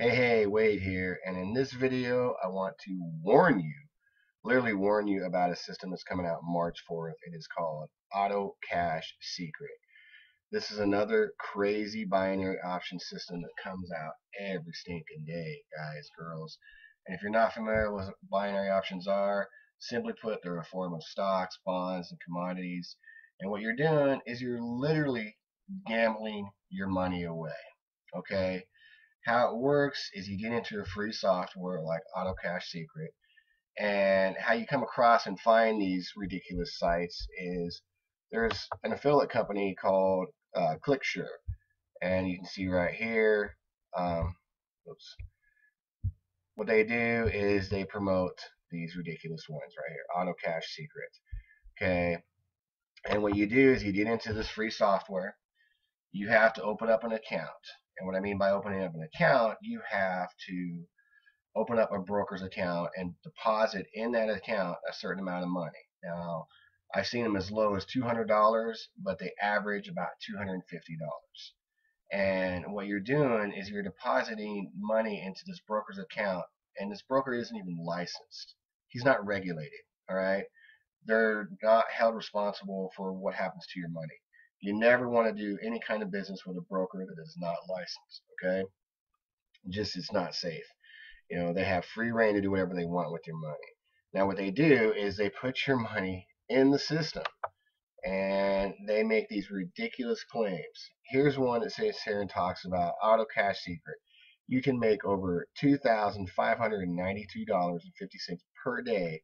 Hey, Wade here, and in this video, I want to warn you, literally warn you about a system that's coming out March 4th. It is called Auto Cash Secret. This is another crazy binary option system that comes out every stinking day, guys, girls. And if you're not familiar with what binary options are, simply put, they're a form of stocks, bonds, and commodities. And what you're doing is you're literally gambling your money away. Okay? How it works is you get into a free software like Auto Cash Secret, and how you come across and find these ridiculous sites is there's an affiliate company called ClickSure, and you can see right here. Um, oops, what they do is they promote these ridiculous ones right here, Auto Cash Secret. Okay, and what you do is you get into this free software. You have to open up an account, and what I mean by opening up an account, you have to open up a broker's account and deposit in that account a certain amount of money. Now, I've seen them as low as $200, but they average about $250. And what you're doing is you're depositing money into this broker's account, and this broker isn't even licensed. He's not regulated, all right? They're not held responsible for what happens to your money. You never want to do any kind of business with a broker that is not licensed, okay? Just it's not safe. They have free reign to do whatever they want with your money. Now, what they do is they put your money in the system and they make these ridiculous claims. Here's one that sits here and talks about Auto Cash Secret. You can make over $2,592.50 per day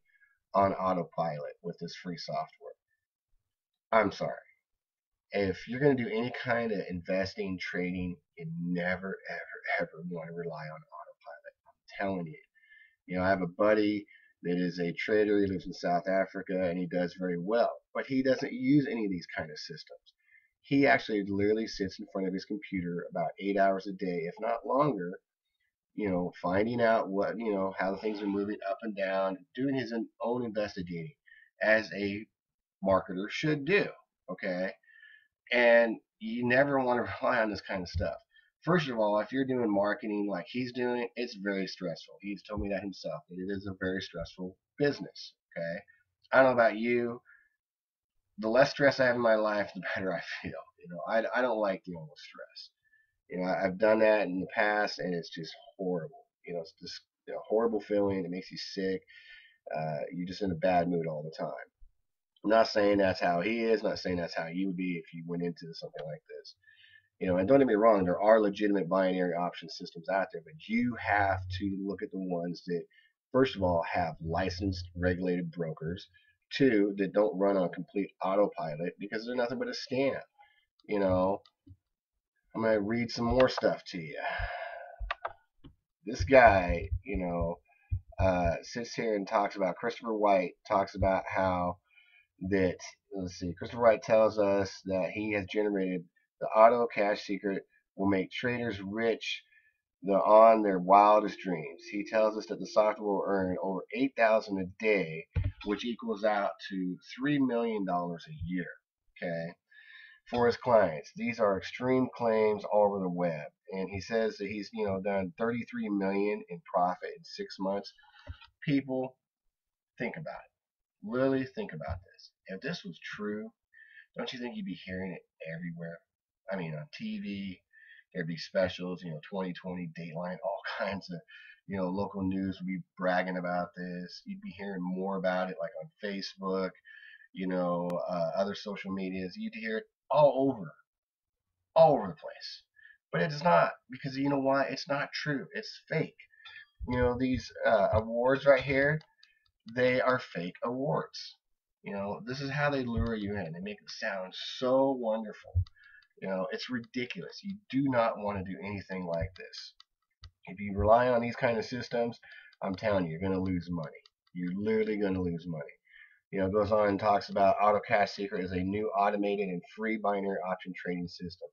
on autopilot with this free software. I'm sorry. If you're going to do any kind of investing, trading, you never, ever, ever want to rely on autopilot. I'm telling you. I have a buddy that is a trader. He lives in South Africa and he does very well, but he doesn't use any of these kind of systems. He actually literally sits in front of his computer about 8 hours a day, if not longer, finding out how the things are moving up and down, doing his own investigating as a marketer should do. Okay. And you never want to rely on this kind of stuff. First of all, if you're doing marketing like he's doing, it's very stressful. He's told me that himself. That it is a very stressful business. Okay. I don't know about you. The less stress I have in my life, the better I feel. I don't like dealing with stress. I've done that in the past, and it's just horrible. It's just horrible feeling. It makes you sick. You're just in a bad mood all the time. I'm not saying that's how he is. Not saying that's how you would be if you went into something like this. And don't get me wrong, there are legitimate binary option systems out there, but you have to look at the ones that, first of all, have licensed, regulated brokers. Two, that don't run on complete autopilot because they're nothing but a scam. You know, I'm going to read some more stuff to you. This guy, sits here and talks about Christopher Wright, talks about how that, let's see, Christopher Wright tells us that he has generated the Auto Cash Secret will make traders rich on their wildest dreams. He tells us that the software will earn over $8,000 a day, which equals out to $3 million a year. Okay, for his clients. These are extreme claims all over the web, and he says that he's done 33 million in profit in 6 months. People, think about it. Really think about this. If this was true, don't you think you'd be hearing it everywhere? I mean, on TV, there'd be specials, 2020, Dateline, all kinds of, local news would be bragging about this. You'd be hearing more about it, like on Facebook, other social medias. You'd hear it all over the place. But it is not, because you know why? It's not true. It's fake. These awards right here, they are fake awards. This is how they lure you in. They make it sound so wonderful. It's ridiculous. You do not want to do anything like this. If you rely on these kind of systems, I'm telling you, you're going to lose money. You're literally going to lose money. It goes on and talks about Auto Cash Secret is a new automated and free binary option trading system.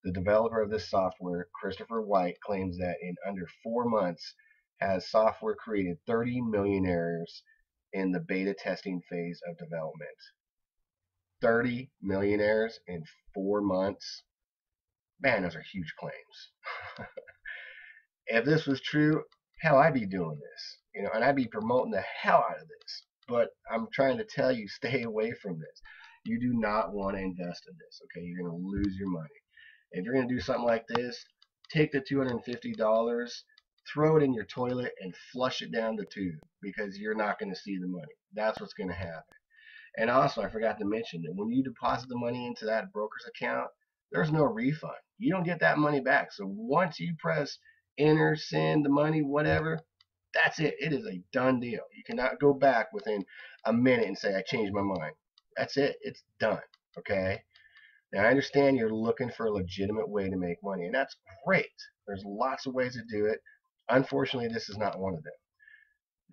The developer of this software, Christopher Wright, claims that in under 4 months has software created 30 millionaires in the beta testing phase of development. 30 millionaires in 4 months. Man, those are huge claims. If this was true, hell, I'd be doing this, and I'd be promoting the hell out of this. But I'm trying to tell you, stay away from this. You do not want to invest in this, okay? You're going to lose your money. If you're going to do something like this, take the $250, throw it in your toilet, and flush it down the tube because you're not going to see the money. That's what's going to happen. And also, I forgot to mention that when you deposit the money into that broker's account, there's no refund. You don't get that money back. So once you press enter, send the money, whatever, that's it. It is a done deal. You cannot go back within a minute and say, I changed my mind. That's it. It's done. Okay? Now, I understand you're looking for a legitimate way to make money, and that's great. There's lots of ways to do it. Unfortunately, this is not one of them.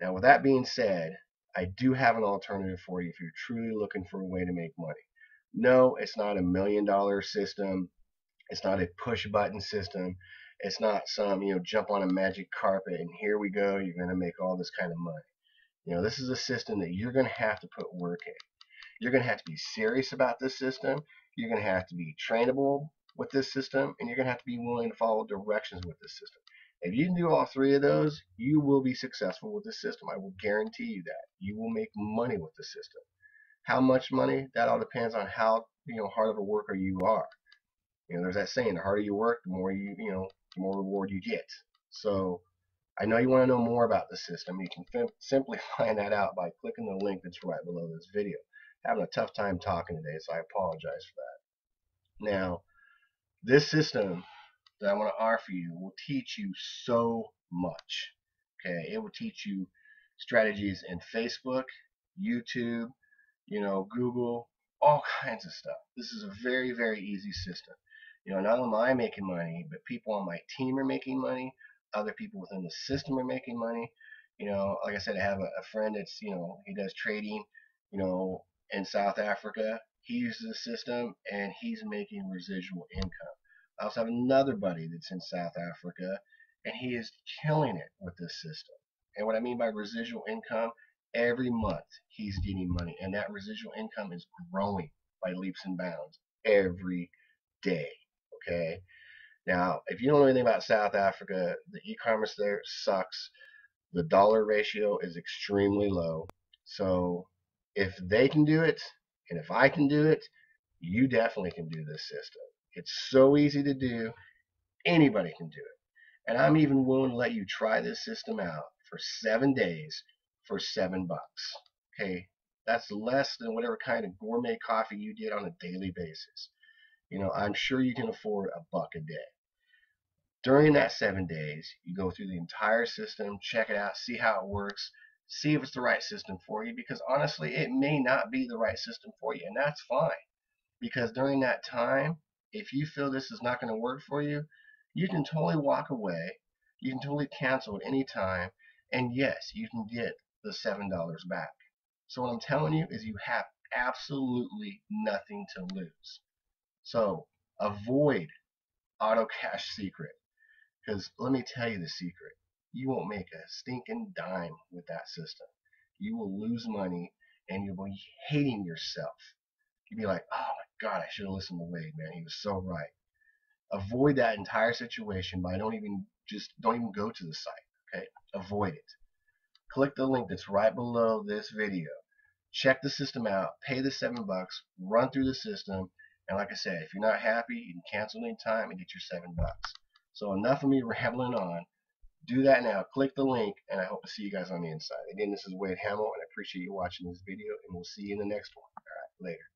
Now, with that being said, I do have an alternative for you if you're truly looking for a way to make money. No, it's not a $1 million system. It's not a push button system. It's not some, jump on a magic carpet and here we go, you're going to make all this kind of money. This is a system that you're going to have to put work in. You're going to have to be serious about this system. You're going to have to be trainable with this system, and you're going to have to be willing to follow directions with this system. If you can do all three of those, you will be successful with this system. I will guarantee you that. You will make money with the system. How much money? That all depends on how hard of a worker you are. There's that saying: the harder you work, the more the more reward you get. So I know you want to know more about the system. You can simply find that out by clicking the link that's right below this video. Having a tough time talking today, so I apologize for that. Now, this system that I want to offer you will teach you so much. Okay, it will teach you strategies in Facebook, YouTube, Google, all kinds of stuff. This is a very, very easy system. Not only am I making money, but people on my team are making money. Other people within the system are making money. Like I said, I have a friend that's, he does trading, in South Africa. He uses the system and he's making residual income. I also have another buddy that's in South Africa and he is killing it with this system. And what I mean by residual income, every month he's getting money, and that residual income is growing by leaps and bounds every day. Okay. Now, if you don't know anything about South Africa, the e-commerce there sucks. The dollar ratio is extremely low. So if they can do it, and if I can do it, you definitely can do this system. It's so easy to do. Anybody can do it. And I'm even willing to let you try this system out for 7 days for $7. Okay, that's less than whatever kind of gourmet coffee you get on a daily basis. I'm sure you can afford $1 a day. During that 7 days, you go through the entire system, check it out, see how it works, see if it's the right system for you, because honestly, it may not be the right system for you, and that's fine. Because during that time, if you feel this is not going to work for you, you can totally walk away. You can totally cancel at any time, and yes, you can get the $7 back. So what I'm telling you is you have absolutely nothing to lose. So avoid auto cash secret. Because let me tell you the secret. You won't make a stinking dime with that system. You will lose money and you'll be hating yourself. You'll be like, oh my God, I should have listened to Wade, man. He was so right. Avoid that entire situation by don't even go to the site. Okay? Avoid it. Click the link that's right below this video. Check the system out, pay the $7, run through the system, and like I said, if you're not happy, you can cancel anytime and get your $7. So enough of me rambling on. Do that now. Click the link, and I hope to see you guys on the inside. Again, this is Wade Hamill, and I appreciate you watching this video, and we'll see you in the next one. All right, later.